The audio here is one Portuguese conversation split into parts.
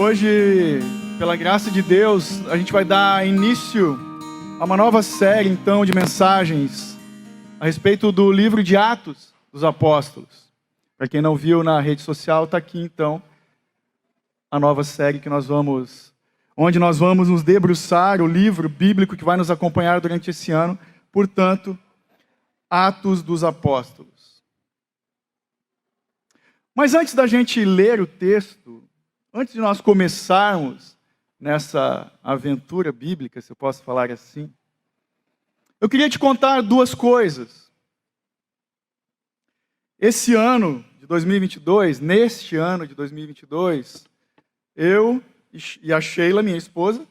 Hoje, pela graça de Deus, a gente vai dar início a uma nova série, então, de mensagens a respeito do livro de Atos dos Apóstolos. Para quem não viu na rede social, está aqui, então, a nova série que onde nós vamos nos debruçar, o livro bíblico que vai nos acompanhar durante esse ano, portanto, Atos dos Apóstolos. Mas antes da gente ler o texto, antes de nós começarmos nessa aventura bíblica, se eu posso falar assim, eu queria te contar duas coisas. Esse ano de 2022, neste ano de 2022, eu e a Sheila, minha esposa,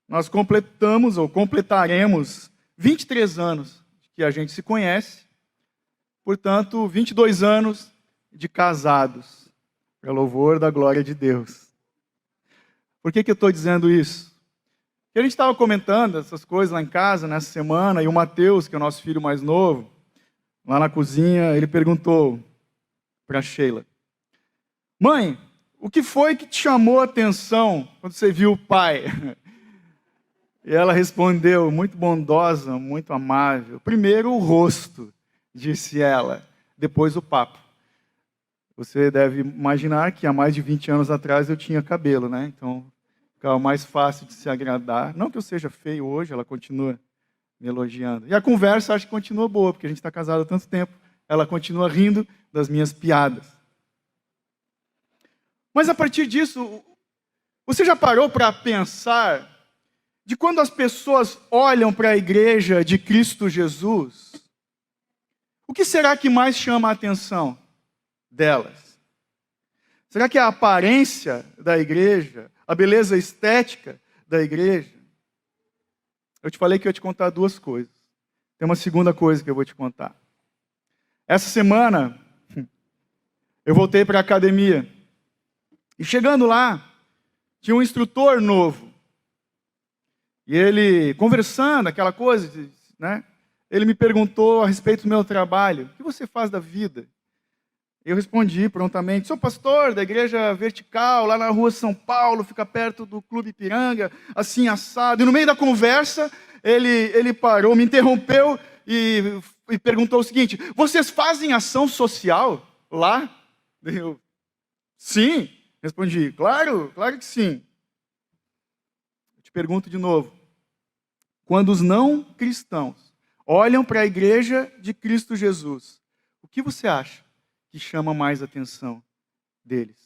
nós completaremos 23 anos que a gente se conhece, portanto, 22 anos de casados, para louvor da glória de Deus. Por que eu estou dizendo isso? Porque a gente estava comentando essas coisas lá em casa, nessa semana, e o Mateus, que é o nosso filho mais novo, lá na cozinha, ele perguntou para a Sheila: mãe, o que foi que te chamou a atenção quando você viu o pai? E ela respondeu, muito bondosa, muito amável: primeiro o rosto, disse ela, depois o papo. Você deve imaginar que há mais de 20 anos atrás eu tinha cabelo, né? Então ficava mais fácil de se agradar. Não que eu seja feio hoje, ela continua me elogiando. E a conversa acho que continua boa, porque a gente está casado há tanto tempo. Ela continua rindo das minhas piadas. Mas a partir disso, você já parou para pensar de quando as pessoas olham para a igreja de Cristo Jesus, o que será que mais chama a atenção delas? Será que é a aparência da igreja, a beleza estética da igreja? Eu te falei que eu ia te contar duas coisas. Tem uma segunda coisa que eu vou te contar. Essa semana, eu voltei para a academia. E chegando lá, tinha um instrutor novo. E ele, conversando, aquela coisa, né? Ele me perguntou a respeito do meu trabalho. O que você faz da vida? Eu respondi prontamente: sou pastor da Igreja Vertical, lá na rua São Paulo, fica perto do Clube Ipiranga, assim, assado. E no meio da conversa, ele parou, me interrompeu e perguntou o seguinte: vocês fazem ação social lá? Eu, sim. Respondi: claro que sim. Eu te pergunto de novo: quando os não cristãos olham para a igreja de Cristo Jesus, o que você acha que chama mais atenção deles?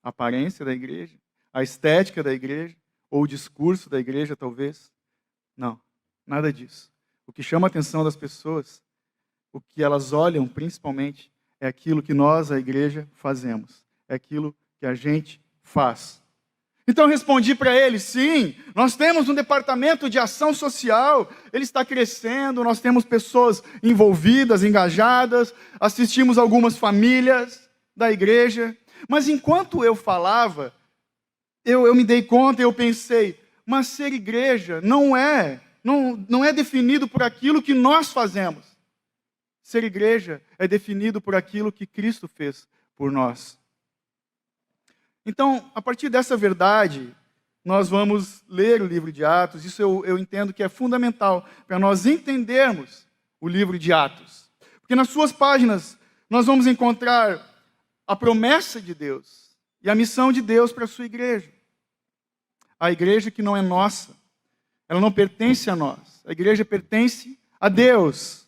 A aparência da igreja? A estética da igreja? Ou o discurso da igreja, talvez? Não, nada disso. O que chama a atenção das pessoas, o que elas olham principalmente, é aquilo que nós, a igreja, fazemos. É aquilo que a gente faz. Então eu respondi para ele: sim, nós temos um departamento de ação social, ele está crescendo, nós temos pessoas envolvidas, engajadas, assistimos algumas famílias da igreja. Mas enquanto eu falava, eu me dei conta e eu pensei: mas ser igreja não é definido por aquilo que nós fazemos. Ser igreja é definido por aquilo que Cristo fez por nós. Então, a partir dessa verdade, nós vamos ler o livro de Atos. Isso eu entendo que é fundamental para nós entendermos o livro de Atos. Porque nas suas páginas nós vamos encontrar a promessa de Deus e a missão de Deus para a sua igreja. A igreja que não é nossa, ela não pertence a nós. A igreja pertence a Deus.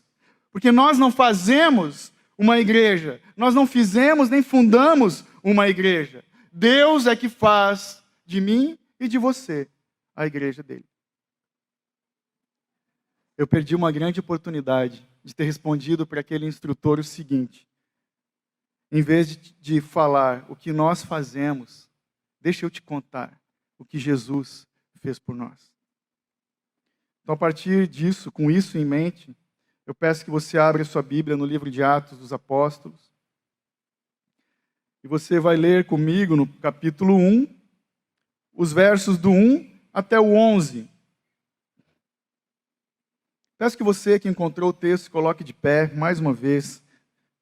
Porque nós não fazemos uma igreja, nós não fizemos nem fundamos uma igreja. Deus é que faz de mim e de você a igreja dele. Eu perdi uma grande oportunidade de ter respondido para aquele instrutor o seguinte: em vez de falar o que nós fazemos, deixa eu te contar o que Jesus fez por nós. Então, a partir disso, com isso em mente, eu peço que você abra sua Bíblia no livro de Atos dos Apóstolos. E você vai ler comigo no capítulo 1, os versos do 1 até o 11. Peço que você que encontrou o texto se coloque de pé, mais uma vez,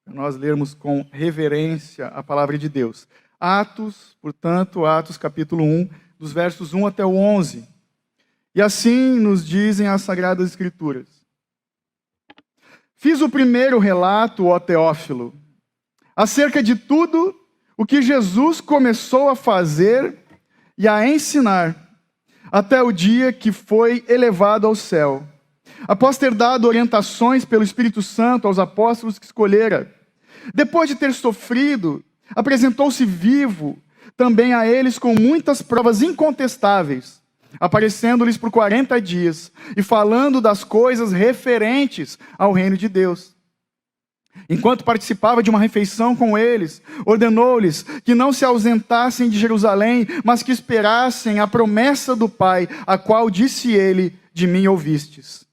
para nós lermos com reverência a palavra de Deus. Atos, portanto, Atos capítulo 1, dos versos 1 até o 11. E assim nos dizem as Sagradas Escrituras. Fiz o primeiro relato, ó Teófilo, acerca de tudo o que Jesus começou a fazer e a ensinar, até o dia que foi elevado ao céu, após ter dado orientações pelo Espírito Santo aos apóstolos que escolhera. Depois de ter sofrido, apresentou-se vivo também a eles com muitas provas incontestáveis, aparecendo-lhes por 40 dias e falando das coisas referentes ao reino de Deus. Enquanto participava de uma refeição com eles, ordenou-lhes que não se ausentassem de Jerusalém, mas que esperassem a promessa do Pai, a qual disse ele: de mim ouvistes.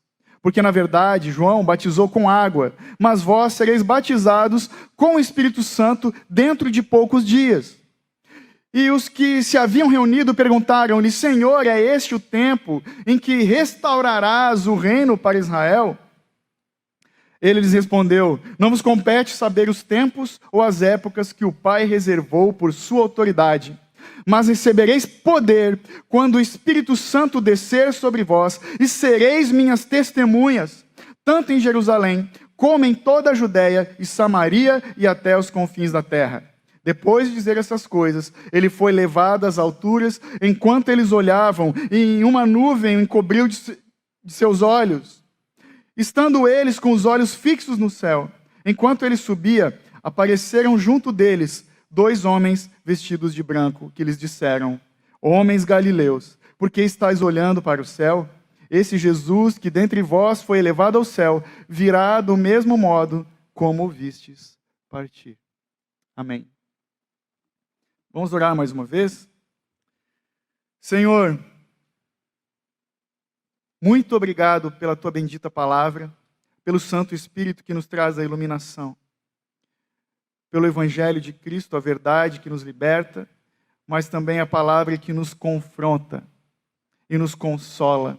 Porque, na verdade, João batizou com água, mas vós sereis batizados com o Espírito Santo dentro de poucos dias. E os que se haviam reunido perguntaram-lhe: Senhor, é este o tempo em que restaurarás o reino para Israel? Ele lhes respondeu: não vos compete saber os tempos ou as épocas que o Pai reservou por sua autoridade, mas recebereis poder quando o Espírito Santo descer sobre vós, e sereis minhas testemunhas, tanto em Jerusalém, como em toda a Judéia e Samaria e até os confins da terra. Depois de dizer essas coisas, ele foi levado às alturas, enquanto eles olhavam, e uma nuvem o encobriu de seus olhos. Estando eles com os olhos fixos no céu, enquanto ele subia, apareceram junto deles 2 homens vestidos de branco, que lhes disseram: homens galileus, por que estáis olhando para o céu? Esse Jesus, que dentre vós foi elevado ao céu, virá do mesmo modo como o vistes partir. Amém. Vamos orar mais uma vez? Senhor, muito obrigado pela tua bendita palavra, pelo Santo Espírito que nos traz a iluminação, pelo Evangelho de Cristo, a verdade que nos liberta, mas também a palavra que nos confronta e nos consola.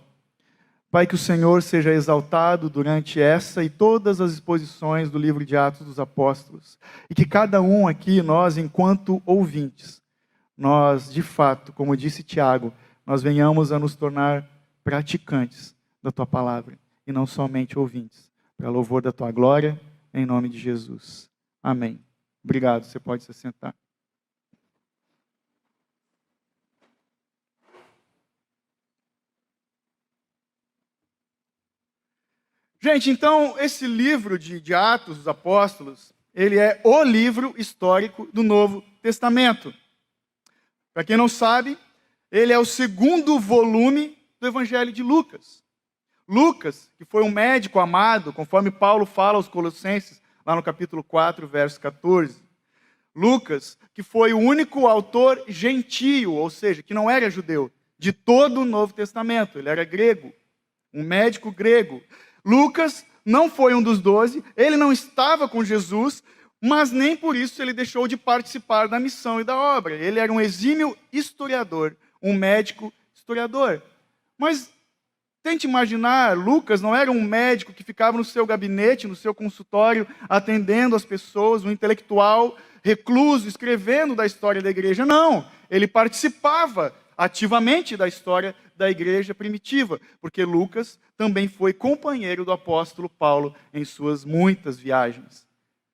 Pai, que o Senhor seja exaltado durante essa e todas as exposições do livro de Atos dos Apóstolos, e que cada um aqui, nós, enquanto ouvintes, nós, de fato, como disse Tiago, nós venhamos a nos tornar praticantes da tua palavra, e não somente ouvintes, para louvor da tua glória, em nome de Jesus. Amém. Obrigado, você pode se sentar. Gente, então, esse livro de Atos dos Apóstolos, ele é o livro histórico do Novo Testamento. Para quem não sabe, ele é o 2º volume do Evangelho de Lucas. Lucas, que foi um médico amado, conforme Paulo fala aos Colossenses, lá no capítulo 4, verso 14. Lucas, que foi o único autor gentio, ou seja, que não era judeu, de todo o Novo Testamento. Ele era grego, um médico grego. Lucas não foi um dos 12, ele não estava com Jesus, mas nem por isso ele deixou de participar da missão e da obra. Ele era um exímio historiador, um médico historiador. Mas tente imaginar, Lucas não era um médico que ficava no seu gabinete, no seu consultório, atendendo as pessoas, um intelectual recluso, escrevendo da história da igreja. Não, ele participava ativamente da história da igreja primitiva, porque Lucas também foi companheiro do apóstolo Paulo em suas muitas viagens.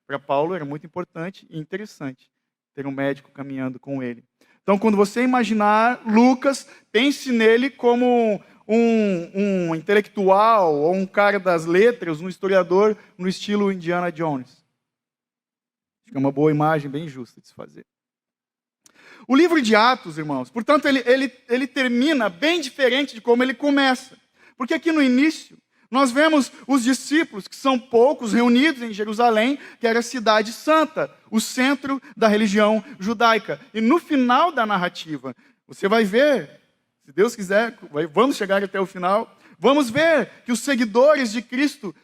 Para Paulo era muito importante e interessante ter um médico caminhando com ele. Então, quando você imaginar Lucas, pense nele como um intelectual ou um cara das letras, um historiador no estilo Indiana Jones. Acho que é uma boa imagem, bem justa de se fazer. O livro de Atos, irmãos, portanto, ele termina bem diferente de como ele começa. Porque aqui no início, nós vemos os discípulos, que são poucos, reunidos em Jerusalém, que era a cidade santa, o centro da religião judaica. E no final da narrativa, você vai ver, se Deus quiser, vamos chegar até o final, vamos ver que os seguidores de Cristo,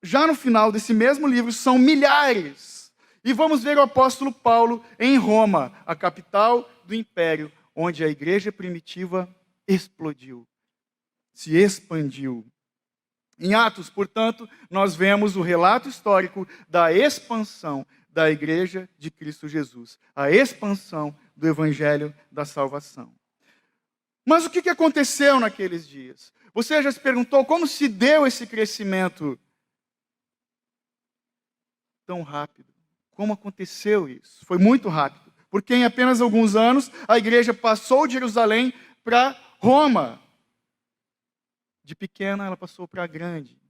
já no final desse mesmo livro, são milhares. E vamos ver o apóstolo Paulo em Roma, a capital do império, onde a igreja primitiva explodiu, se expandiu. Em Atos, portanto, nós vemos o relato histórico da expansão da igreja de Cristo Jesus, a expansão do evangelho da salvação. Mas o que aconteceu naqueles dias? Você já se perguntou como se deu esse crescimento tão rápido? Como aconteceu isso? Foi muito rápido, porque em apenas alguns anos a igreja passou de Jerusalém para Roma. De pequena ela passou para grande.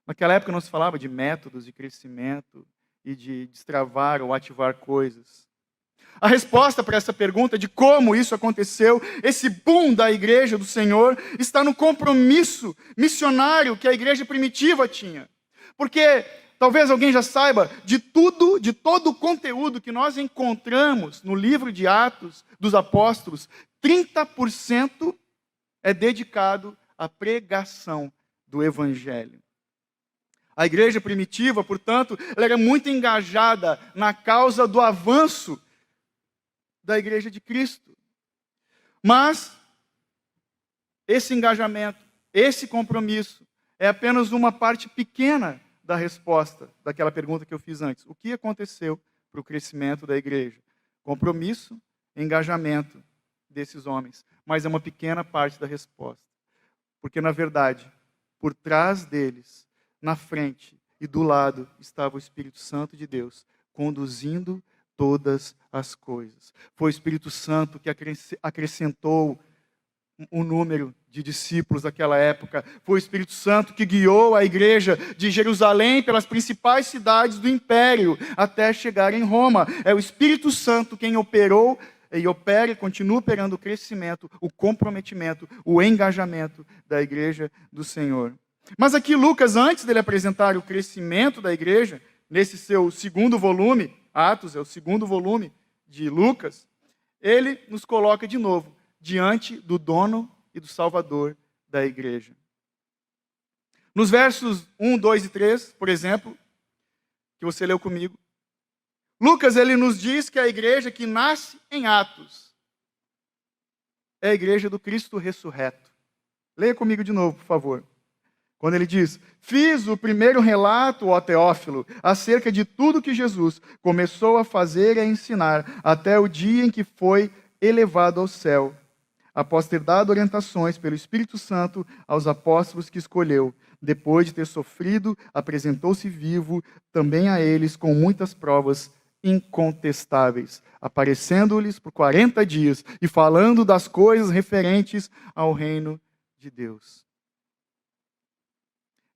Naquela época não se falava de métodos de crescimento e de destravar ou ativar coisas. A resposta para essa pergunta de como isso aconteceu, esse boom da igreja do Senhor, está no compromisso missionário que a igreja primitiva tinha. Porque talvez alguém já saiba, de todo o conteúdo que nós encontramos no livro de Atos dos Apóstolos, 30% é dedicado à pregação do Evangelho. A igreja primitiva, portanto, ela era muito engajada na causa do avanço da igreja de Cristo. Mas esse engajamento, esse compromisso, é apenas uma parte pequena da resposta daquela pergunta que eu fiz antes. O que aconteceu para o crescimento da igreja? Compromisso, engajamento desses homens. Mas é uma pequena parte da resposta. Porque, na verdade, por trás deles, na frente e do lado, estava o Espírito Santo de Deus, conduzindo todas as coisas. Foi o Espírito Santo que acrescentou o número de discípulos daquela época. Foi o Espírito Santo que guiou a igreja de Jerusalém pelas principais cidades do império, até chegar em Roma. É o Espírito Santo quem operou e opera e continua operando o crescimento, o comprometimento, o engajamento da igreja do Senhor. Mas aqui Lucas, antes dele apresentar o crescimento da igreja, nesse seu segundo volume, Atos é o segundo volume de Lucas, ele nos coloca de novo diante do dono e do salvador da igreja. Nos versos 1, 2 e 3, por exemplo, que você leu comigo, Lucas ele nos diz que a igreja que nasce em Atos é a igreja do Cristo ressurreto. Leia comigo de novo, por favor. Quando ele diz, fiz o primeiro relato, ó Teófilo, acerca de tudo que Jesus começou a fazer e a ensinar, até o dia em que foi elevado ao céu, após ter dado orientações pelo Espírito Santo aos apóstolos que escolheu. Depois de ter sofrido, apresentou-se vivo também a eles com muitas provas incontestáveis, aparecendo-lhes por 40 dias e falando das coisas referentes ao reino de Deus.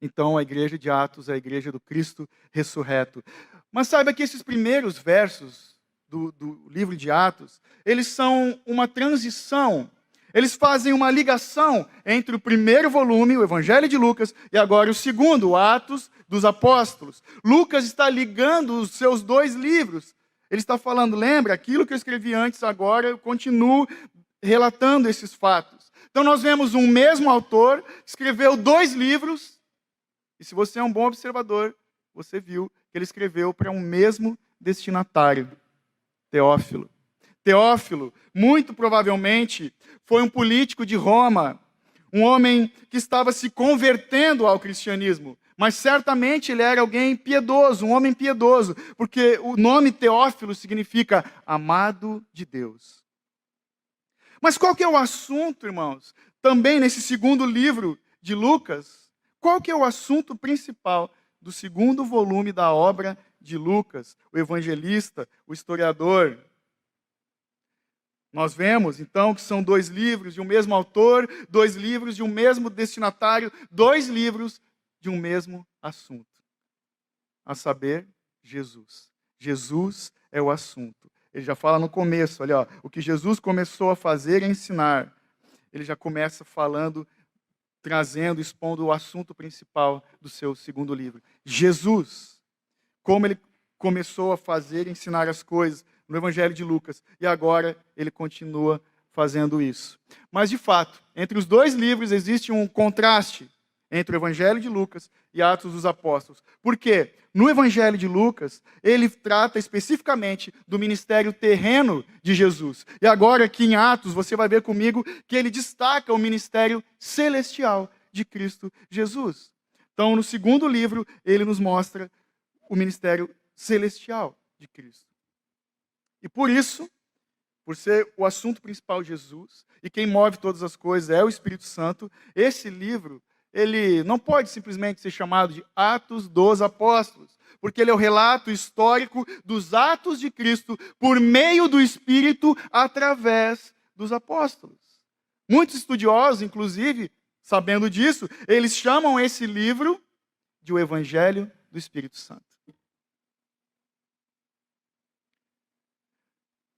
Então, a igreja de Atos é a igreja do Cristo ressurreto. Mas saiba que esses primeiros versos do livro de Atos, eles são uma transição. Eles fazem uma ligação entre o primeiro volume, o Evangelho de Lucas, e agora o segundo, o Atos dos Apóstolos. Lucas está ligando os seus dois livros. Ele está falando, lembra, aquilo que eu escrevi antes, agora eu continuo relatando esses fatos. Então nós vemos um mesmo autor, escreveu dois livros, e se você é um bom observador, você viu que ele escreveu para um mesmo destinatário, Teófilo. Teófilo, muito provavelmente, foi um político de Roma, um homem que estava se convertendo ao cristianismo, mas certamente ele era alguém piedoso, um homem piedoso, porque o nome Teófilo significa amado de Deus. Mas qual que é o assunto, irmãos? Também nesse segundo livro de Lucas, qual que é o assunto principal do segundo volume da obra de Lucas, o evangelista, o historiador? Nós vemos, então, que são dois livros de um mesmo autor, dois livros de um mesmo destinatário, dois livros de um mesmo assunto. A saber, Jesus. Jesus é o assunto. Ele já fala no começo, olha, ó, o que Jesus começou a fazer e ensinar. Ele já começa falando, trazendo, expondo o assunto principal do seu segundo livro. Jesus, como ele começou a fazer e ensinar as coisas no Evangelho de Lucas, e agora ele continua fazendo isso. Mas, de fato, entre os dois livros existe um contraste entre o Evangelho de Lucas e Atos dos Apóstolos. Por quê? No Evangelho de Lucas, ele trata especificamente do ministério terreno de Jesus. E agora, aqui em Atos, você vai ver comigo que ele destaca o ministério celestial de Cristo Jesus. Então, no segundo livro, ele nos mostra o ministério celestial de Cristo. E por isso, por ser o assunto principal Jesus, e quem move todas as coisas é o Espírito Santo, esse livro, ele não pode simplesmente ser chamado de Atos dos Apóstolos, porque ele é o relato histórico dos atos de Cristo por meio do Espírito através dos apóstolos. Muitos estudiosos, inclusive, sabendo disso, eles chamam esse livro de o Evangelho do Espírito Santo.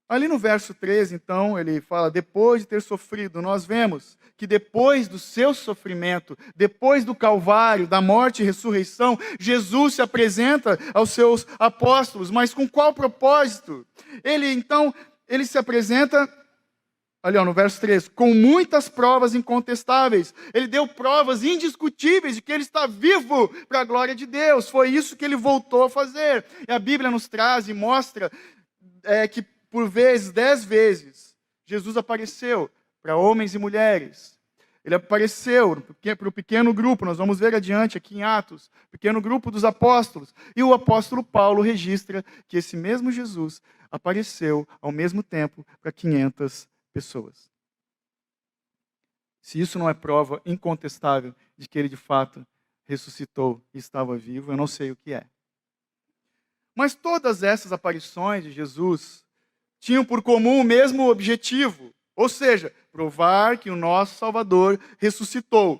Ali no verso 13, então, ele fala, depois de ter sofrido, nós vemos que depois do seu sofrimento, depois do Calvário, da morte e ressurreição, Jesus se apresenta aos seus apóstolos, mas com qual propósito? Ele se apresenta, ali no verso 13, com muitas provas incontestáveis. Ele deu provas indiscutíveis de que ele está vivo para a glória de Deus. Foi isso que ele voltou a fazer. E a Bíblia nos traz e mostra que por vezes, 10 vezes, Jesus apareceu para homens e mulheres. Ele apareceu para o pequeno grupo, nós vamos ver adiante aqui em Atos, pequeno grupo dos apóstolos. E o apóstolo Paulo registra que esse mesmo Jesus apareceu ao mesmo tempo para 500 pessoas. Se isso não é prova incontestável de que ele de fato ressuscitou e estava vivo, eu não sei o que é. Mas todas essas aparições de Jesus tinham por comum o mesmo objetivo, ou seja, provar que o nosso Salvador ressuscitou.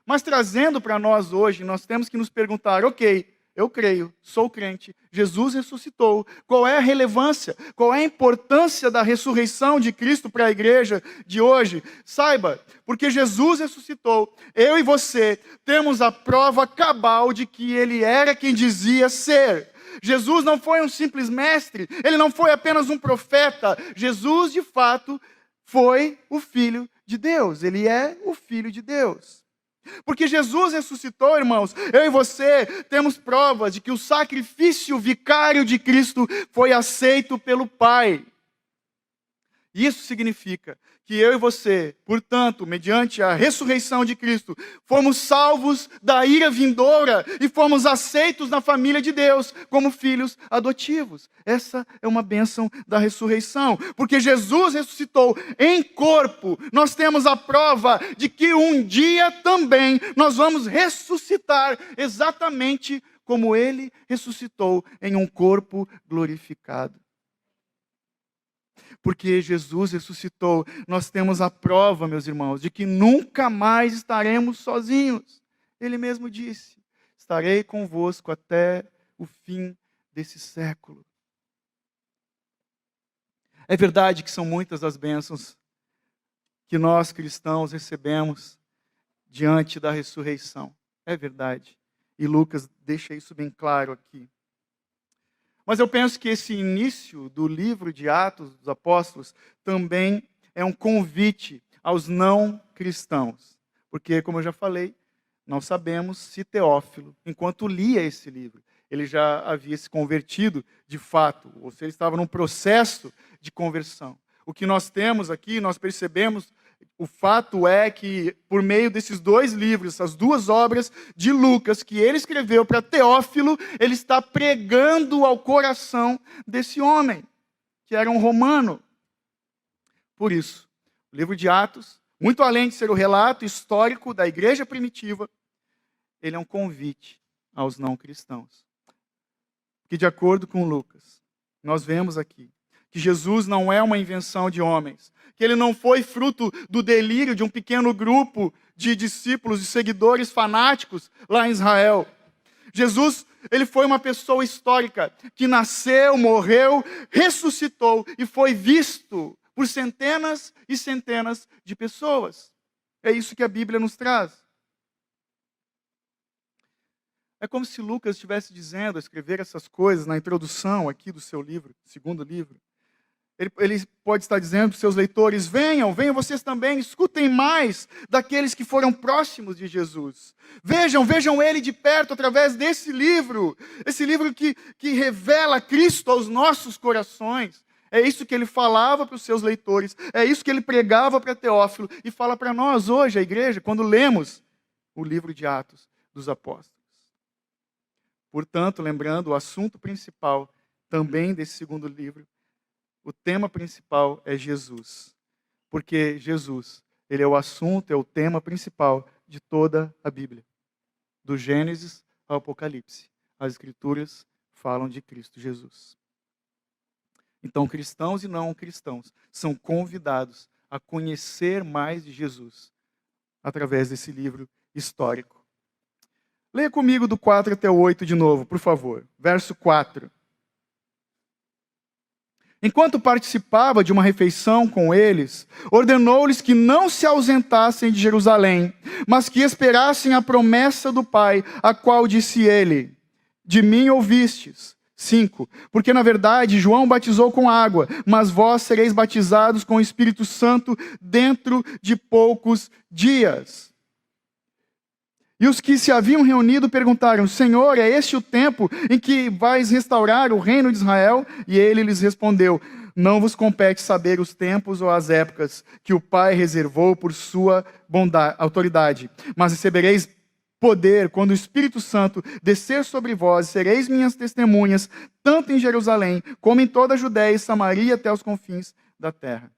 Mas trazendo para nós hoje, nós temos que nos perguntar, ok, eu creio, sou crente, Jesus ressuscitou. Qual é a relevância, qual é a importância da ressurreição de Cristo para a igreja de hoje? Saiba, porque Jesus ressuscitou, eu e você temos a prova cabal de que ele era quem dizia ser. Jesus não foi um simples mestre, ele não foi apenas um profeta. Jesus, de fato, foi o Filho de Deus. Ele é o Filho de Deus. Porque Jesus ressuscitou, irmãos, eu e você temos provas de que o sacrifício vicário de Cristo foi aceito pelo Pai. Isso significa que eu e você, portanto, mediante a ressurreição de Cristo, fomos salvos da ira vindoura e fomos aceitos na família de Deus como filhos adotivos. Essa é uma bênção da ressurreição. Porque Jesus ressuscitou em corpo, nós temos a prova de que um dia também nós vamos ressuscitar exatamente como Ele ressuscitou em um corpo glorificado. Porque Jesus ressuscitou, nós temos a prova, meus irmãos, de que nunca mais estaremos sozinhos. Ele mesmo disse, estarei convosco até o fim desse século. É verdade que são muitas as bênçãos que nós cristãos recebemos diante da ressurreição. É verdade. E Lucas deixa isso bem claro aqui. Mas eu penso que esse início do livro de Atos dos Apóstolos também é um convite aos não cristãos. Porque, como eu já falei, não sabemos se Teófilo, enquanto lia esse livro, ele já havia se convertido de fato, ou se ele estava num processo de conversão. O que nós temos aqui, nós percebemos, o fato é que, por meio desses dois livros, essas duas obras de Lucas, que ele escreveu para Teófilo, ele está pregando ao coração desse homem, que era um romano. Por isso, o livro de Atos, muito além de ser o relato histórico da igreja primitiva, ele é um convite aos não cristãos. Que, de acordo com Lucas, nós vemos aqui que Jesus não é uma invenção de homens, que ele não foi fruto do delírio de um pequeno grupo de discípulos e seguidores fanáticos lá em Israel. Jesus, ele foi uma pessoa histórica que nasceu, morreu, ressuscitou e foi visto por centenas e centenas de pessoas. É isso que a Bíblia nos traz. É como se Lucas estivesse dizendo, a escrever essas coisas na introdução aqui do seu livro, segundo livro. Ele pode estar dizendo para os seus leitores, venham vocês também, escutem mais daqueles que foram próximos de Jesus. Vejam ele de perto através desse livro. Esse livro que revela Cristo aos nossos corações. É isso que ele falava para os seus leitores, é isso que ele pregava para Teófilo e fala para nós hoje, a igreja, quando lemos o livro de Atos dos Apóstolos. Portanto, lembrando, o assunto principal também desse segundo livro, o tema principal é Jesus. Porque Jesus, ele é o assunto, é o tema principal de toda a Bíblia. Do Gênesis ao Apocalipse. As Escrituras falam de Cristo Jesus. Então, cristãos e não cristãos são convidados a conhecer mais de Jesus através desse livro histórico. Leia comigo do 4 até o 8 de novo, por favor. Verso 4. Enquanto participava de uma refeição com eles, ordenou-lhes que não se ausentassem de Jerusalém, mas que esperassem a promessa do Pai, a qual disse ele: de mim ouvistes. 5. Porque, na verdade, João batizou com água, mas vós sereis batizados com o Espírito Santo dentro de poucos dias. E os que se haviam reunido perguntaram: Senhor, é este o tempo em que vais restaurar o reino de Israel? E ele lhes respondeu: não vos compete saber os tempos ou as épocas que o Pai reservou por sua autoridade, mas recebereis poder quando o Espírito Santo descer sobre vós, e sereis minhas testemunhas, tanto em Jerusalém, como em toda a Judéia e Samaria, até os confins da terra.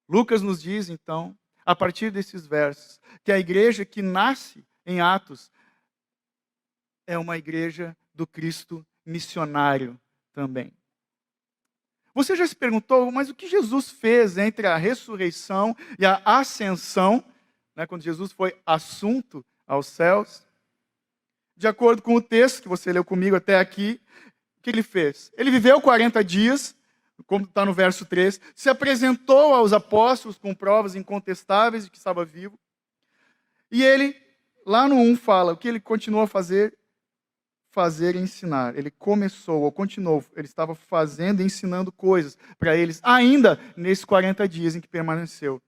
Lucas nos diz, então, a partir desses versos, que a igreja que nasce em Atos é uma igreja do Cristo missionário também. Você já se perguntou, mas o que Jesus fez entre a ressurreição e a ascensão, quando Jesus foi assunto aos céus? De acordo com o texto que você leu comigo até aqui, o que ele fez? Ele viveu 40 dias, como está no verso 3, se apresentou aos apóstolos com provas incontestáveis de que estava vivo. E ele, lá no 1, fala o que ele continuou a fazer e ensinar. Ele começou, ou continuou, ele estava fazendo e ensinando coisas para eles, ainda nesses 40 dias em que permaneceu.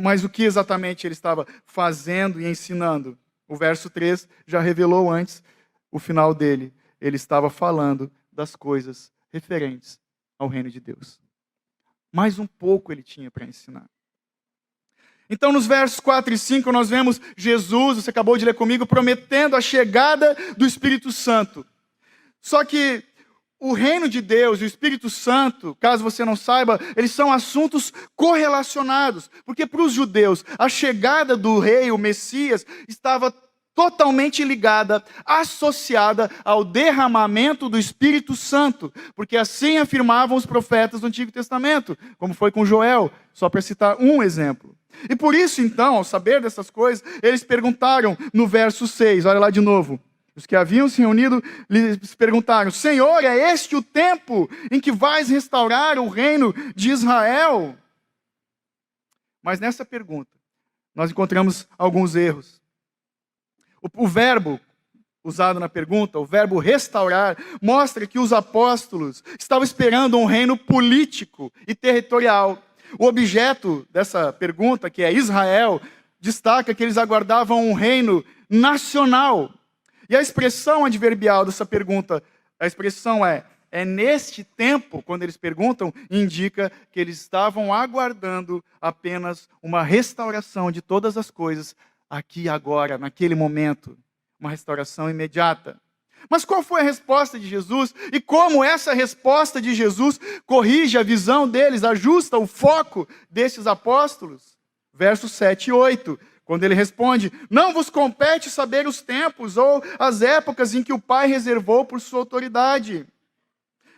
Mas o que exatamente ele estava fazendo e ensinando? O verso 3 já revelou antes o final dele. Ele estava falando das coisas referentes ao reino de Deus. Mais um pouco ele tinha para ensinar. Então, nos versos 4 e 5, nós vemos Jesus, você acabou de ler comigo, prometendo a chegada do Espírito Santo. Só que o reino de Deus e o Espírito Santo, caso você não saiba, eles são assuntos correlacionados. Porque para os judeus, a chegada do rei, o Messias, estava totalmente ligada, associada ao derramamento do Espírito Santo. Porque assim afirmavam os profetas do Antigo Testamento, como foi com Joel, só para citar um exemplo. E por isso, então, ao saber dessas coisas, eles perguntaram no verso 6, olha lá de novo. Os que haviam se reunido lhes perguntaram: Senhor, é este o tempo em que vais restaurar o reino de Israel? Mas nessa pergunta, nós encontramos alguns erros. O verbo usado na pergunta, o verbo restaurar, mostra que os apóstolos estavam esperando um reino político e territorial. O objeto dessa pergunta, que é Israel, destaca que eles aguardavam um reino nacional. E a expressão adverbial dessa pergunta, a expressão é neste tempo, quando eles perguntam, indica que eles estavam aguardando apenas uma restauração de todas as coisas, aqui e agora, naquele momento. Uma restauração imediata. Mas qual foi a resposta de Jesus? E como essa resposta de Jesus corrige a visão deles, ajusta o foco desses apóstolos? Versos 7 e 8. Quando ele responde: não vos compete saber os tempos ou as épocas em que o Pai reservou por sua autoridade.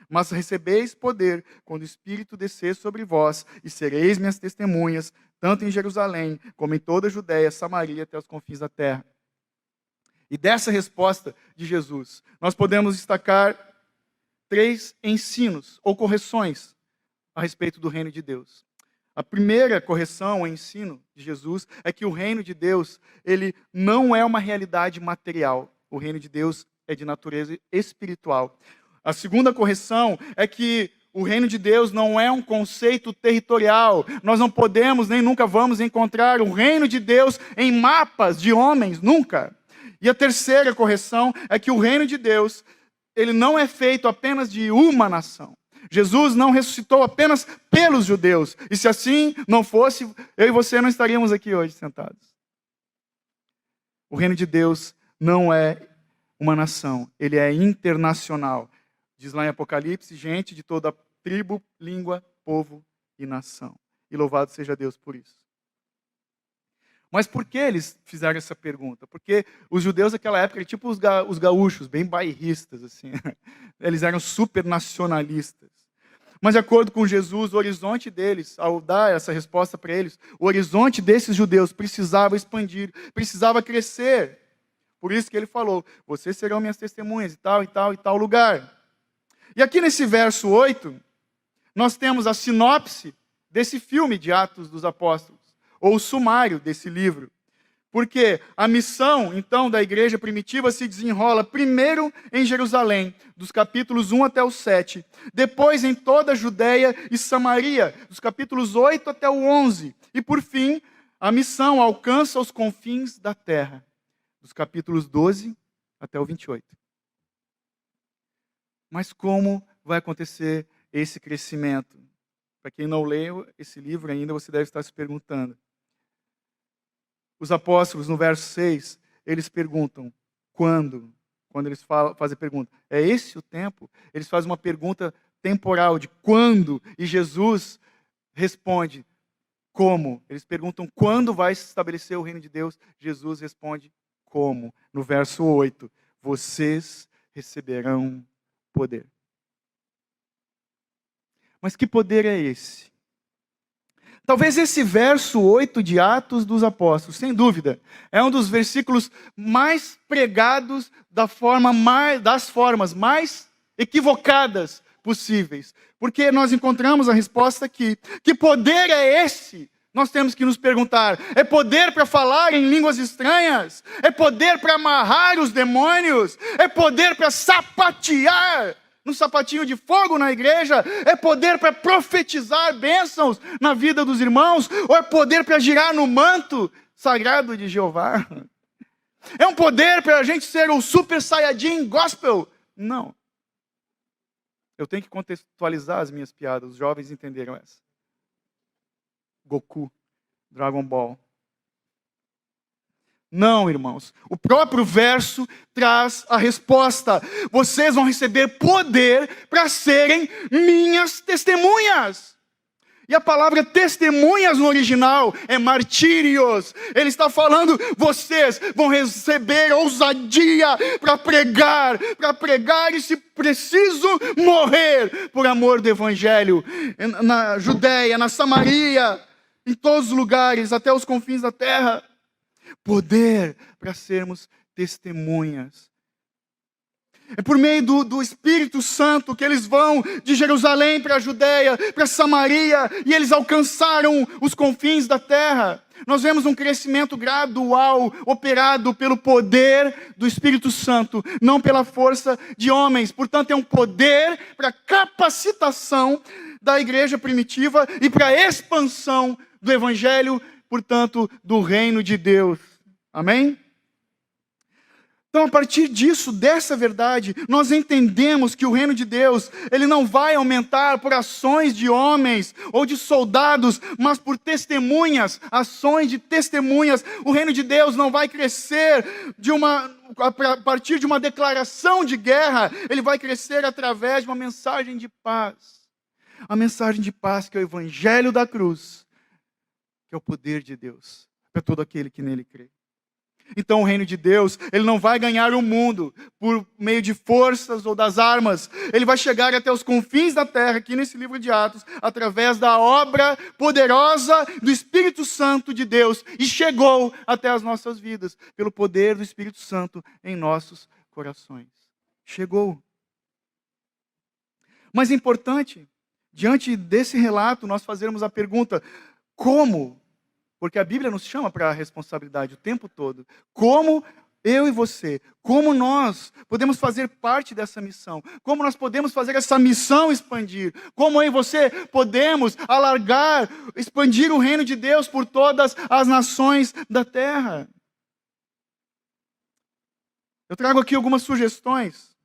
Mas recebeis poder quando o Espírito descer sobre vós, e sereis minhas testemunhas, tanto em Jerusalém, como em toda a Judéia, Samaria, até os confins da terra. E dessa resposta de Jesus, nós podemos destacar 3 ensinos ou correções a respeito do reino de Deus. A primeira correção ou ensino de Jesus é que o reino de Deus, ele não é uma realidade material. O reino de Deus é de natureza espiritual. A segunda correção é que o reino de Deus não é um conceito territorial. Nós não podemos, nem nunca vamos encontrar o reino de Deus em mapas de homens, nunca. E a terceira correção é que o reino de Deus, ele não é feito apenas de uma nação. Jesus não ressuscitou apenas pelos judeus. E se assim não fosse, eu e você não estaríamos aqui hoje sentados. O reino de Deus não é uma nação, ele é internacional. Diz lá em Apocalipse, gente de toda tribo, língua, povo e nação. E louvado seja Deus por isso. Mas por que eles fizeram essa pergunta? Porque os judeus daquela época eram tipo os gaúchos, bem bairristas, assim. Eles eram super nacionalistas. Mas de acordo com Jesus, o horizonte deles, ao dar essa resposta para eles, o horizonte desses judeus precisava expandir, precisava crescer. Por isso que ele falou, vocês serão minhas testemunhas e tal, e tal, e tal lugar. E aqui nesse verso 8, nós temos a sinopse desse filme de Atos dos Apóstolos, ou o sumário desse livro. Porque a missão, então, da igreja primitiva se desenrola primeiro em Jerusalém, dos capítulos 1 até o 7. Depois em toda a Judéia e Samaria, dos capítulos 8 até o 11. E por fim, a missão alcança os confins da terra, dos capítulos 12 até o 28. Mas como vai acontecer esse crescimento? Para quem não leu esse livro ainda, você deve estar se perguntando. Os apóstolos, no verso 6, eles perguntam, quando? Quando eles fazem a pergunta, é esse o tempo? Eles fazem uma pergunta temporal de quando, e Jesus responde, como? Eles perguntam quando vai se estabelecer o reino de Deus, Jesus responde, como? No verso 8, vocês receberão poder. Mas que poder é esse? Talvez esse verso 8 de Atos dos Apóstolos, sem dúvida, é um dos versículos mais pregados das formas mais equivocadas possíveis. Porque nós encontramos a resposta aqui. Que poder é esse? Nós temos que nos perguntar. É poder para falar em línguas estranhas? É poder para amarrar os demônios? É poder para sapatear no sapatinho de fogo na igreja? É poder para profetizar bênçãos na vida dos irmãos? Ou é poder para girar no manto sagrado de Jeová? É um poder para a gente ser o super saiyajin gospel? Não. Eu tenho que contextualizar as minhas piadas, os jovens entenderam essa. Goku, Dragon Ball. Não, irmãos. O próprio verso traz a resposta. Vocês vão receber poder para serem minhas testemunhas. E a palavra testemunhas no original é martírios. Ele está falando, vocês vão receber ousadia para pregar e, se preciso, morrer por amor do evangelho. Na Judéia, na Samaria, em todos os lugares, até os confins da terra. Poder para sermos testemunhas. É por meio do Espírito Santo que eles vão de Jerusalém para a Judéia, para Samaria, e eles alcançaram os confins da terra. Nós vemos um crescimento gradual, operado pelo poder do Espírito Santo, não pela força de homens. Portanto, é um poder para capacitação da igreja primitiva e para a expansão do Evangelho, portanto, do reino de Deus. Amém? Então, a partir disso, dessa verdade, nós entendemos que o reino de Deus, ele não vai aumentar por ações de homens ou de soldados, mas por testemunhas, ações de testemunhas. O reino de Deus não vai crescer a partir de uma declaração de guerra, ele vai crescer através de uma mensagem de paz. A mensagem de paz que é o evangelho da cruz, que é o poder de Deus para todo aquele que nele crê. Então o reino de Deus, ele não vai ganhar o mundo por meio de forças ou das armas. Ele vai chegar até os confins da terra, aqui nesse livro de Atos, através da obra poderosa do Espírito Santo de Deus. E chegou até as nossas vidas, pelo poder do Espírito Santo em nossos corações. Chegou. Mas é importante, diante desse relato, nós fazermos a pergunta, como? Porque a Bíblia nos chama para a responsabilidade o tempo todo. Como eu e você, como nós podemos fazer parte dessa missão? Como nós podemos fazer essa missão expandir? Como eu e você podemos alargar, expandir o reino de Deus por todas as nações da terra? Eu trago aqui algumas sugestões.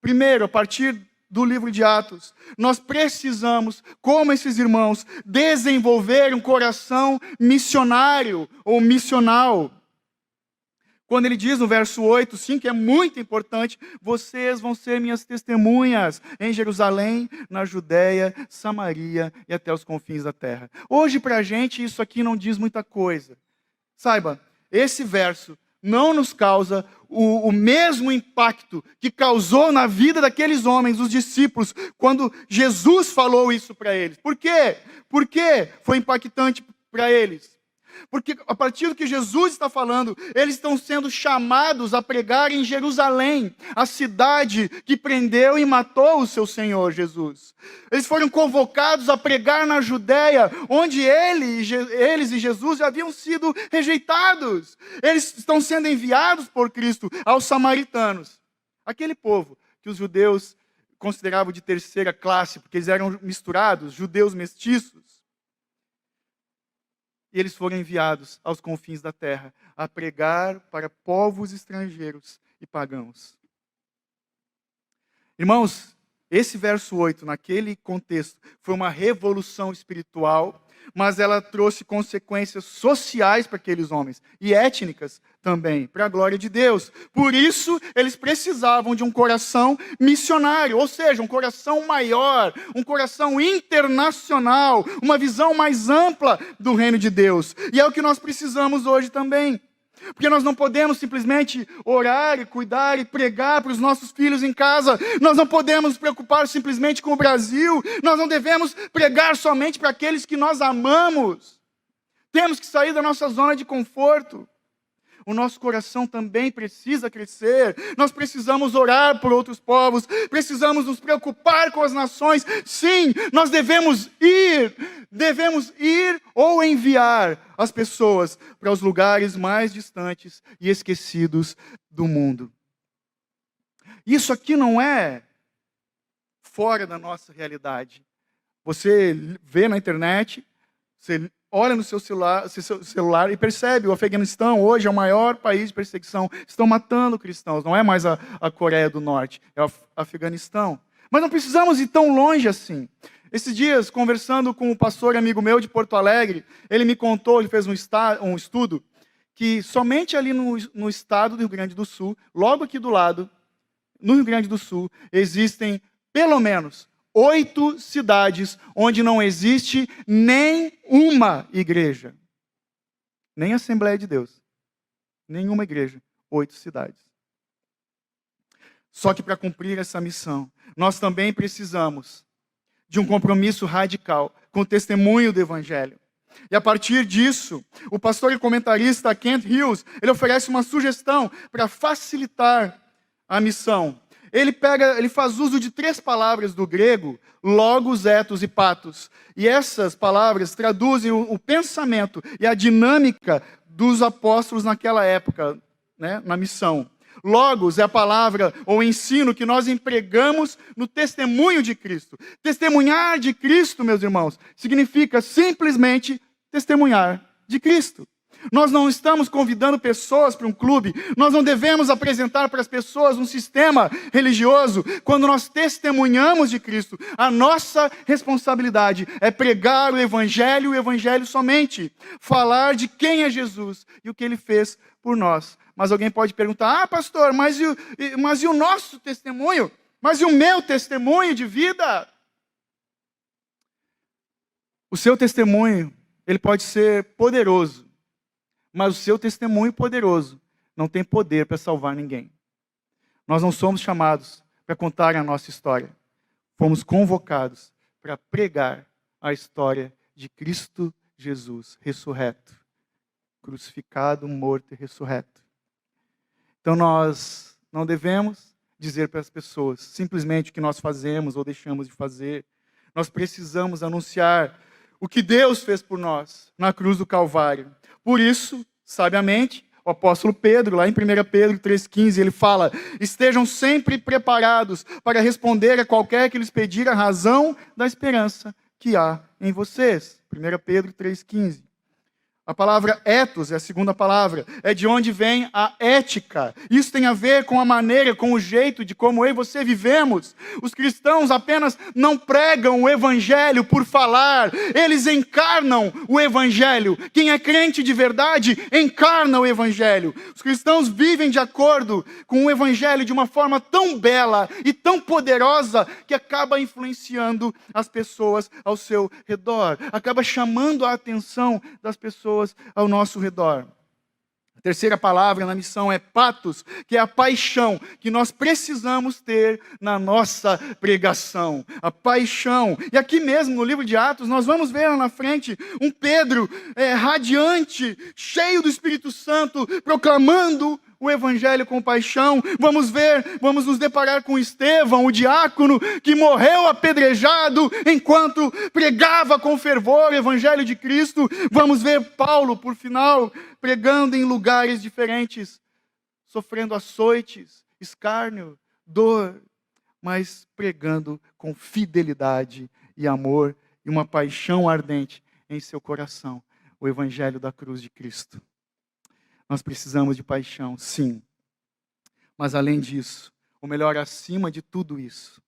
Primeiro, a partir do livro de Atos, nós precisamos, como esses irmãos, desenvolver um coração missionário ou missional. Quando ele diz no verso 8, sim, que é muito importante, vocês vão ser minhas testemunhas em Jerusalém, na Judéia, Samaria e até os confins da terra. Hoje, para a gente, isso aqui não diz muita coisa. Saiba, esse verso não nos causa o mesmo impacto que causou na vida daqueles homens, os discípulos, quando Jesus falou isso para eles. Por quê? Por que foi impactante para eles? Porque a partir do que Jesus está falando, eles estão sendo chamados a pregar em Jerusalém, a cidade que prendeu e matou o seu Senhor Jesus. Eles foram convocados a pregar na Judéia, onde eles e Jesus já haviam sido rejeitados. Eles estão sendo enviados por Cristo aos samaritanos, aquele povo que os judeus consideravam de terceira classe, porque eles eram misturados, judeus mestiços. E eles foram enviados aos confins da terra a pregar para povos estrangeiros e pagãos. Irmãos, esse verso 8, naquele contexto, foi uma revolução espiritual, mas ela trouxe consequências sociais para aqueles homens e étnicas também, para a glória de Deus. Por isso, eles precisavam de um coração missionário, ou seja, um coração maior, um coração internacional, uma visão mais ampla do reino de Deus. E é o que nós precisamos hoje também. Porque nós não podemos simplesmente orar e cuidar e pregar para os nossos filhos em casa. Nós não podemos nos preocupar simplesmente com o Brasil. Nós não devemos pregar somente para aqueles que nós amamos. Temos que sair da nossa zona de conforto. O nosso coração também precisa crescer. Nós precisamos orar por outros povos. Precisamos nos preocupar com as nações. Sim, nós devemos ir ou enviar as pessoas para os lugares mais distantes e esquecidos do mundo. Isso aqui não é fora da nossa realidade. Você vê na internet, você olha no seu celular e percebe, o Afeganistão hoje é o maior país de perseguição. Estão matando cristãos, não é mais a Coreia do Norte, é o Afeganistão. Mas não precisamos ir tão longe assim. Esses dias, conversando com um pastor amigo meu de Porto Alegre, ele me contou, ele fez um estudo, que somente ali no estado do Rio Grande do Sul, logo aqui do lado, no Rio Grande do Sul, existem pelo menos 8 cidades onde não existe nem uma igreja. Nem Assembleia de Deus. Nenhuma igreja. 8 cidades. Só que para cumprir essa missão, nós também precisamos de um compromisso radical com o testemunho do Evangelho. E a partir disso, o pastor e comentarista Kent Hughes, ele oferece uma sugestão para facilitar a missão. Ele faz uso de 3 palavras do grego, logos, ethos e patos. E essas palavras traduzem o pensamento e a dinâmica dos apóstolos naquela época, né, na missão. Logos é a palavra ou ensino que nós empregamos no testemunho de Cristo. Testemunhar de Cristo, meus irmãos, significa simplesmente testemunhar de Cristo. Nós não estamos convidando pessoas para um clube, nós não devemos apresentar para as pessoas um sistema religioso. Quando nós testemunhamos de Cristo, a nossa responsabilidade é pregar o Evangelho somente, falar de quem é Jesus e o que Ele fez por nós. Mas alguém pode perguntar, pastor, mas e o nosso testemunho? Mas e o meu testemunho de vida? O seu testemunho, ele pode ser poderoso, mas o seu testemunho poderoso não tem poder para salvar ninguém. Nós não somos chamados para contar a nossa história. Fomos convocados para pregar a história de Cristo Jesus, ressurreto, crucificado, morto e ressurreto. Então nós não devemos dizer para as pessoas simplesmente o que nós fazemos ou deixamos de fazer. Nós precisamos anunciar o que Deus fez por nós na cruz do Calvário. Por isso, sabiamente, o apóstolo Pedro, lá em 1 Pedro 3,15, ele fala: estejam sempre preparados para responder a qualquer que lhes pedir a razão da esperança que há em vocês. 1 Pedro 3,15. A palavra ethos é a segunda palavra, é de onde vem a ética. Isso tem a ver com a maneira, com o jeito de como eu e você vivemos. Os cristãos apenas não pregam o evangelho por falar, eles encarnam o evangelho. Quem é crente de verdade encarna o evangelho. Os cristãos vivem de acordo com o evangelho de uma forma tão bela e tão poderosa que acaba influenciando as pessoas ao seu redor, acaba chamando a atenção das pessoas ao nosso redor. A terceira palavra na missão é patos, que é a paixão que nós precisamos ter na nossa pregação. A paixão. E aqui mesmo no livro de Atos, nós vamos ver lá na frente um Pedro radiante, cheio do Espírito Santo, proclamando o evangelho com paixão. Vamos nos deparar com Estevão, o diácono, que morreu apedrejado enquanto pregava com fervor o evangelho de Cristo. Vamos ver Paulo, por final, pregando em lugares diferentes, sofrendo açoites, escárnio, dor, mas pregando com fidelidade e amor e uma paixão ardente em seu coração, o evangelho da cruz de Cristo. Nós precisamos de paixão, sim. Mas além disso, ou melhor, acima de tudo isso,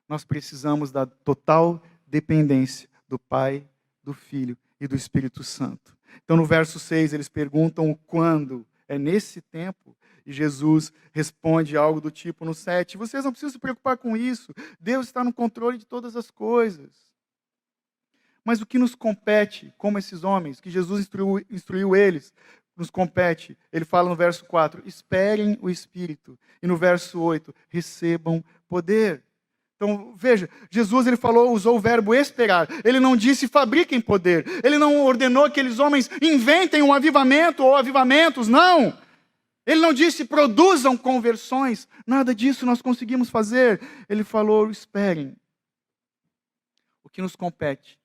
nós precisamos da total dependência do Pai, do Filho e do Espírito Santo. Então no verso 6 eles perguntam o quando. É nesse tempo. E Jesus responde algo do tipo no 7. Vocês não precisam se preocupar com isso. Deus está no controle de todas as coisas. Mas o que nos compete, como esses homens, que Jesus instruiu eles, nos compete, ele fala no verso 4, esperem o Espírito. E no verso 8, recebam poder. Então, veja, Jesus usou o verbo esperar. Ele não disse fabriquem poder. Ele não ordenou que aqueles homens inventem um avivamento ou avivamentos, não. Ele não disse produzam conversões. Nada disso nós conseguimos fazer. Ele falou, esperem. O que nos compete?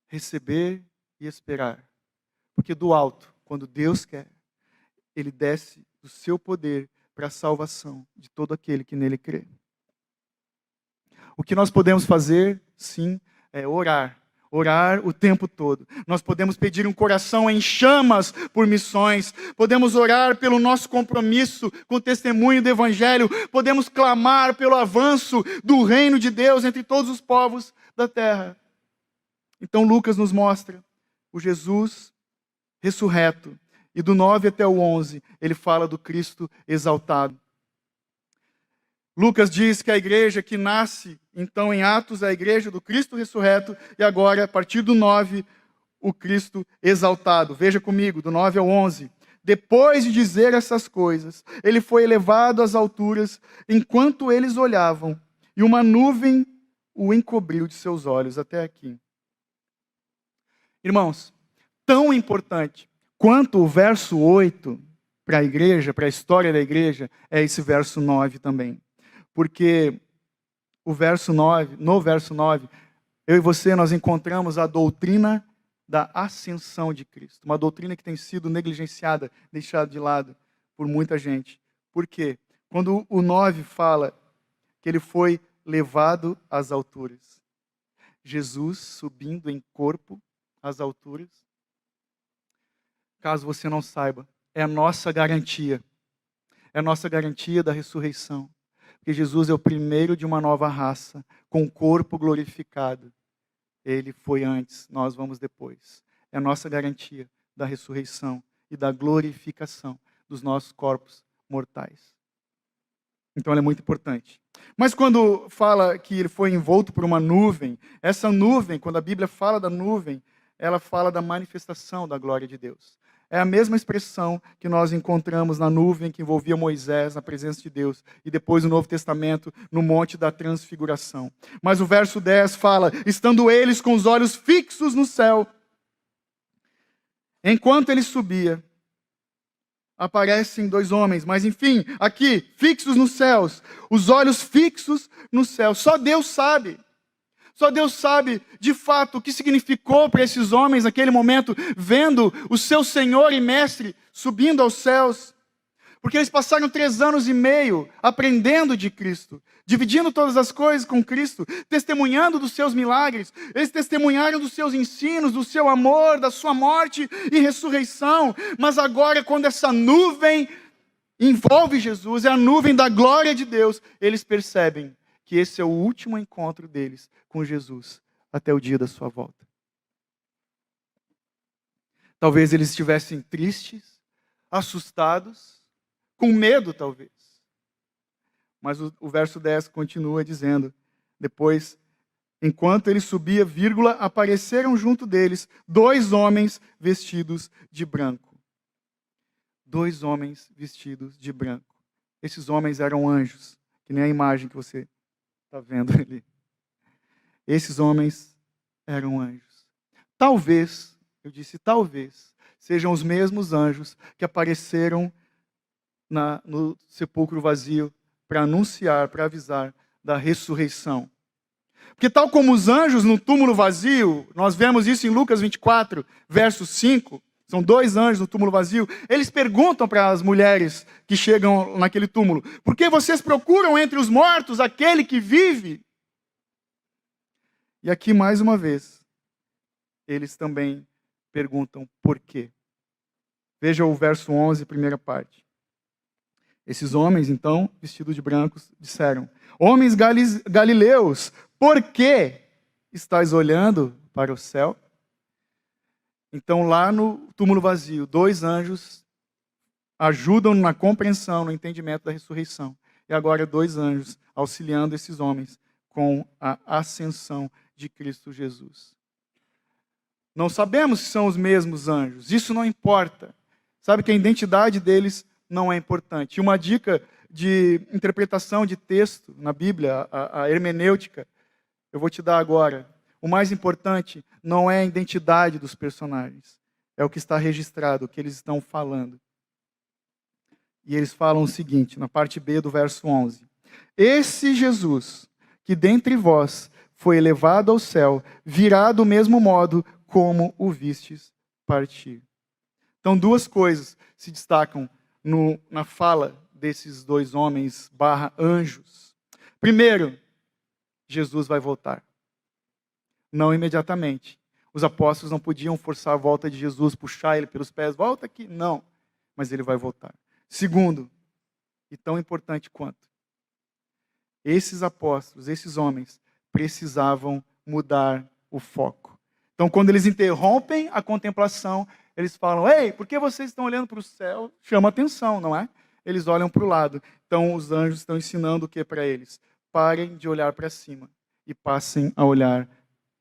Receber e esperar. Porque do alto, quando Deus quer, Ele desce do seu poder para a salvação de todo aquele que nele crê. O que nós podemos fazer, sim, é orar. Orar o tempo todo. Nós podemos pedir um coração em chamas por missões. Podemos orar pelo nosso compromisso com o testemunho do Evangelho. Podemos clamar pelo avanço do reino de Deus entre todos os povos da terra. Então Lucas nos mostra o Jesus ressurreto. E do 9 até o 11, ele fala do Cristo exaltado. Lucas diz que a igreja que nasce, então, em Atos, é a igreja do Cristo ressurreto, e agora, a partir do 9, o Cristo exaltado. Veja comigo, do 9 ao 11. Depois de dizer essas coisas, ele foi elevado às alturas, enquanto eles olhavam, e uma nuvem o encobriu de seus olhos. Até aqui. Irmãos, tão importante quanto o verso 8 para a igreja, para a história da igreja, é esse verso 9 também. Porque no verso 9, eu e você, nós encontramos a doutrina da ascensão de Cristo. Uma doutrina que tem sido negligenciada, deixada de lado por muita gente. Por quê? Quando o 9 fala que ele foi levado às alturas. Jesus subindo em corpo às alturas. Caso você não saiba, é a nossa garantia. É a nossa garantia da ressurreição. Porque Jesus é o primeiro de uma nova raça, com o corpo glorificado. Ele foi antes, nós vamos depois. É a nossa garantia da ressurreição e da glorificação dos nossos corpos mortais. Então ela é muito importante. Mas quando fala que ele foi envolto por uma nuvem, essa nuvem, quando a Bíblia fala da nuvem, ela fala da manifestação da glória de Deus. É a mesma expressão que nós encontramos na nuvem que envolvia Moisés na presença de Deus e depois no Novo Testamento no Monte da Transfiguração. Mas o verso 10 fala, estando eles com os olhos fixos no céu, enquanto ele subia, aparecem dois homens, mas enfim, aqui, fixos nos céus, os olhos fixos no céu, só Deus sabe. Só Deus sabe, de fato, o que significou para esses homens naquele momento, vendo o seu Senhor e Mestre subindo aos céus. Porque eles passaram 3 anos e meio aprendendo de Cristo, dividindo todas as coisas com Cristo, testemunhando dos seus milagres. Eles testemunharam dos seus ensinos, do seu amor, da sua morte e ressurreição. Mas agora, quando essa nuvem envolve Jesus, é a nuvem da glória de Deus, eles percebem que esse é o último encontro deles com Jesus, até o dia da sua volta. Talvez eles estivessem tristes, assustados, com medo talvez. Mas o verso 10 continua dizendo, depois, enquanto ele subia, vírgula, apareceram junto deles 2 homens vestidos de branco. 2 homens vestidos de branco. Esses homens eram anjos, que nem a imagem que você está vendo ali. Esses homens eram anjos. Talvez, eu disse talvez, sejam os mesmos anjos que apareceram no sepulcro vazio para anunciar, para avisar da ressurreição. Porque tal como os anjos no túmulo vazio, nós vemos isso em Lucas 24, verso 5, são 2 anjos no túmulo vazio, eles perguntam para as mulheres que chegam naquele túmulo, por que vocês procuram entre os mortos aquele que vive? E aqui, mais uma vez, eles também perguntam por quê. Veja o verso 11, primeira parte. Esses homens, então, vestidos de brancos, disseram, homens galileus, por que estáis olhando para o céu? Então, lá no túmulo vazio, 2 anjos ajudam na compreensão, no entendimento da ressurreição. E agora 2 anjos auxiliando esses homens com a ascensão de Cristo Jesus. Não sabemos se são os mesmos anjos, isso não importa. Sabe que a identidade deles não é importante. E uma dica de interpretação de texto na Bíblia, a hermenêutica, eu vou te dar agora. O mais importante não é a identidade dos personagens, é o que está registrado, o que eles estão falando. E eles falam o seguinte, na parte B do verso 11. Esse Jesus, que dentre vós foi elevado ao céu, virá do mesmo modo como o vistes partir. Então, 2 coisas se destacam na fala desses 2 homens / anjos. Primeiro, Jesus vai voltar. Não imediatamente. Os apóstolos não podiam forçar a volta de Jesus, puxar ele pelos pés, volta aqui. Não, mas ele vai voltar. Segundo, e tão importante quanto, esses apóstolos, esses homens, precisavam mudar o foco. Então, quando eles interrompem a contemplação, eles falam, ei, por que vocês estão olhando para o céu? Chama atenção, não é? Eles olham para o lado. Então, os anjos estão ensinando o que para eles? Parem de olhar para cima e passem a olhar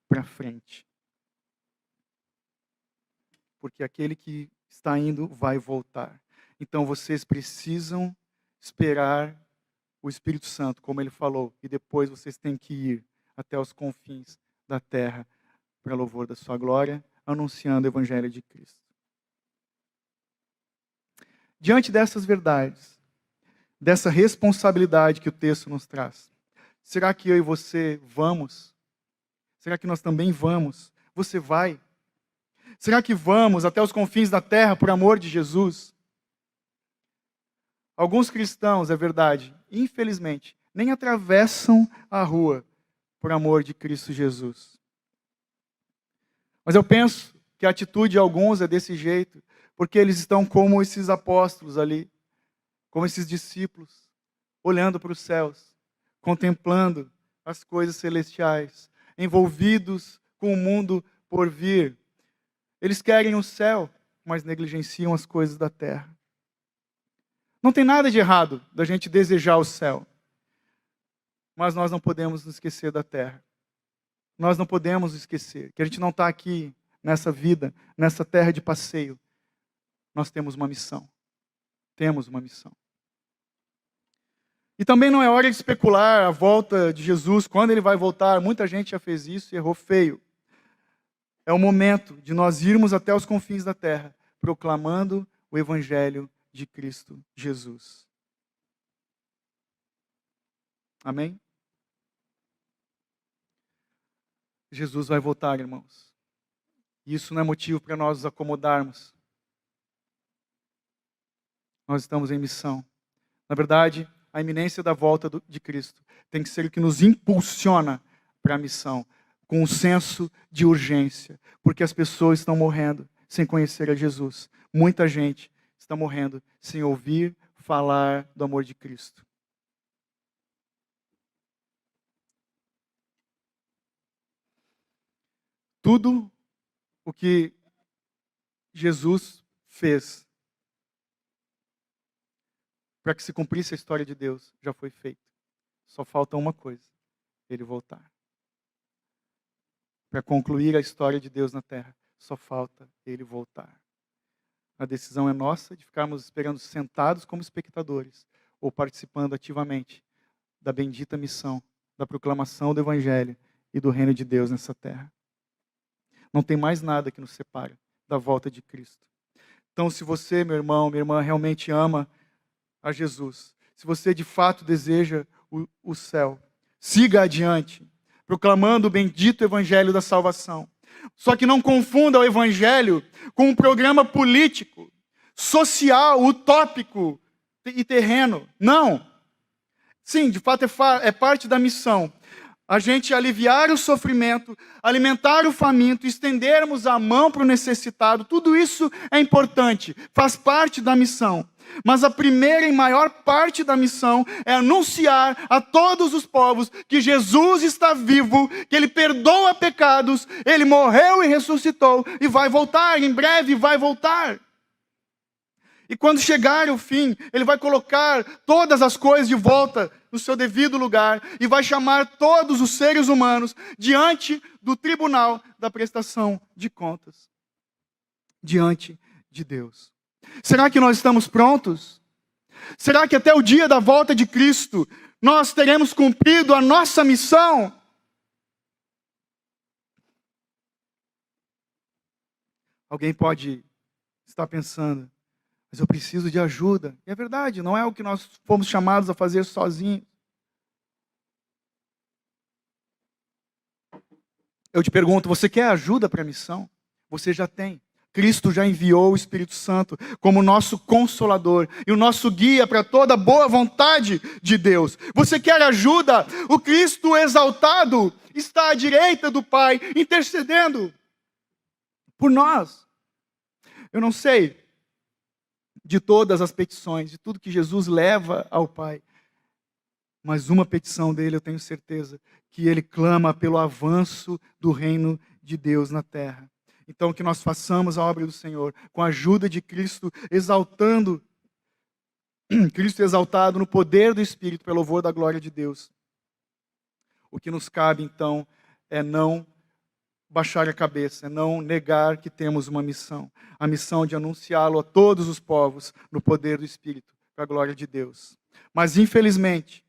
para frente. Porque aquele que está indo vai voltar. Então, vocês precisam esperar o Espírito Santo, como ele falou, e depois vocês têm que ir até os confins da terra para louvor da sua glória, anunciando o Evangelho de Cristo. Diante dessas verdades, dessa responsabilidade que o texto nos traz, será que eu e você vamos? Será que nós também vamos? Você vai? Será que vamos até os confins da terra por amor de Jesus? Alguns cristãos, é verdade, infelizmente, nem atravessam a rua por amor de Cristo Jesus. Mas eu penso que a atitude de alguns é desse jeito, porque eles estão como esses apóstolos ali, como esses discípulos, olhando para os céus, contemplando as coisas celestiais, envolvidos com o mundo por vir. Eles querem o céu, mas negligenciam as coisas da terra. Não tem nada de errado da gente desejar o céu, mas nós não podemos nos esquecer da terra. Nós não podemos esquecer que a gente não está aqui nessa vida, nessa terra de passeio. Nós temos uma missão. Temos uma missão. E também não é hora de especular a volta de Jesus, quando ele vai voltar. Muita gente já fez isso e errou feio. É o momento de nós irmos até os confins da terra, proclamando o Evangelho de Cristo Jesus. Amém? Jesus vai voltar, irmãos. E isso não é motivo para nós nos acomodarmos. nós estamos em missão. Na verdade, a iminência da volta de Cristo tem que ser o que nos impulsiona para a missão, com um senso de urgência, porque as pessoas estão morrendo sem conhecer a Jesus. Muita gente está morrendo sem ouvir falar do amor de Cristo. Tudo o que Jesus fez para que se cumprisse a história de Deus já foi feito. Só falta uma coisa: ele voltar. Para concluir a história de Deus na terra, só falta ele voltar. A decisão é nossa de ficarmos esperando sentados como espectadores ou participando ativamente da bendita missão, da proclamação do Evangelho e do reino de Deus nessa terra. Não tem mais nada que nos separe da volta de Cristo. Então, se você, meu irmão, minha irmã, realmente ama a Jesus, se você de fato deseja o céu, siga adiante, proclamando o bendito Evangelho da salvação. Só que não confunda o Evangelho com um programa político, social, utópico e terreno. Não. Sim, de fato é parte da missão. A gente aliviar o sofrimento, alimentar o faminto, estendermos a mão para o necessitado, tudo isso é importante, faz parte da missão. Mas a primeira e maior parte da missão é anunciar a todos os povos que Jesus está vivo, que Ele perdoa pecados, Ele morreu e ressuscitou e vai voltar, em breve vai voltar. E quando chegar o fim, Ele vai colocar todas as coisas de volta no seu devido lugar e vai chamar todos os seres humanos diante do tribunal da prestação de contas, diante de Deus. Será que nós estamos prontos? Será que até o dia da volta de Cristo nós teremos cumprido a nossa missão? Alguém pode estar pensando: mas eu preciso de ajuda. E é verdade, não é o que nós fomos chamados a fazer sozinhos. Eu te pergunto, você quer ajuda para a missão? Você já tem. Cristo já enviou o Espírito Santo como nosso consolador e o nosso guia para toda boa vontade de Deus. Você quer ajuda? O Cristo exaltado está à direita do Pai, intercedendo por nós. Eu não sei de todas as petições, de tudo que Jesus leva ao Pai, mas uma petição dele eu tenho certeza, que ele clama pelo avanço do reino de Deus na terra. Então, que nós façamos a obra do Senhor com a ajuda de Cristo, exaltando, Cristo exaltado no poder do Espírito, pelo louvor da glória de Deus. O que nos cabe, então, é não baixar a cabeça, é não negar que temos uma missão. A missão de anunciá-lo a todos os povos no poder do Espírito, para a glória de Deus. Mas, infelizmente,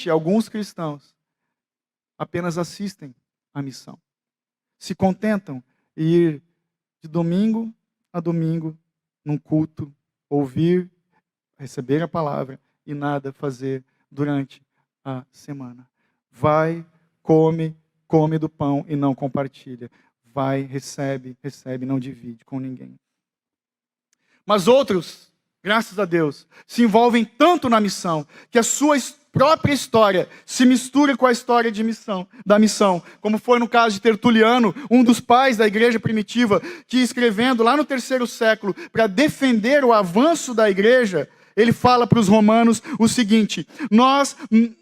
alguns cristãos apenas assistem à missão. Se contentam em ir de domingo a domingo num culto, ouvir, receber a palavra e nada fazer durante a semana. Vai, come do pão e não compartilha. Vai, recebe, não divide com ninguém. Mas outros, graças a Deus, se envolvem tanto na missão que a sua própria história se mistura com a história da missão, como foi no caso de Tertuliano, um dos pais da igreja primitiva, que escrevendo lá no 3º século, para defender o avanço da igreja, ele fala para os romanos o seguinte: nós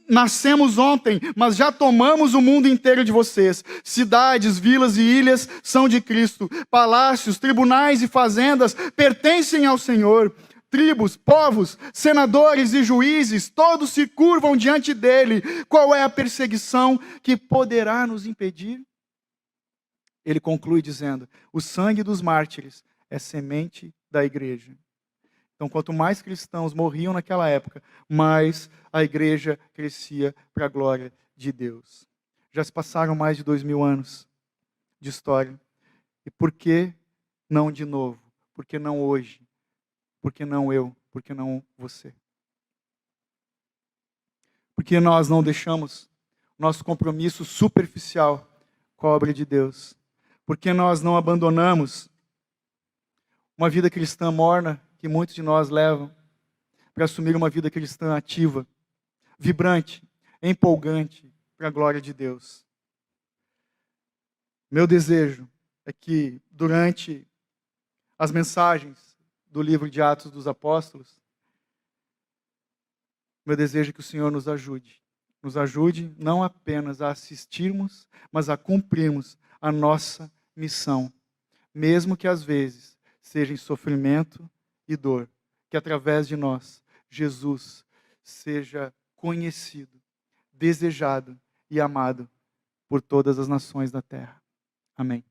nascemos ontem, mas já tomamos o mundo inteiro de vocês. Cidades, vilas e ilhas são de Cristo. Palácios, tribunais e fazendas pertencem ao Senhor. Tribos, povos, senadores e juízes, todos se curvam diante dele. Qual é a perseguição que poderá nos impedir? Ele conclui dizendo: o sangue dos mártires é semente da igreja. Então, quanto mais cristãos morriam naquela época, mais a igreja crescia para a glória de Deus. Já se passaram mais de 2000 anos de história. E por que não de novo? Por que não hoje? Por que não eu? Por que não você? Por que nós não deixamos nosso compromisso superficial com a obra de Deus? Por que nós não abandonamos uma vida cristã morna que muitos de nós levam para assumir uma vida cristã ativa, vibrante, empolgante para a glória de Deus. Meu desejo é que durante as mensagens do livro de Atos dos Apóstolos, meu desejo é que o Senhor nos ajude não apenas a assistirmos, mas a cumprirmos a nossa missão, mesmo que às vezes seja em sofrimento e dor, que através de nós, Jesus seja conhecido, desejado e amado por todas as nações da terra. Amém.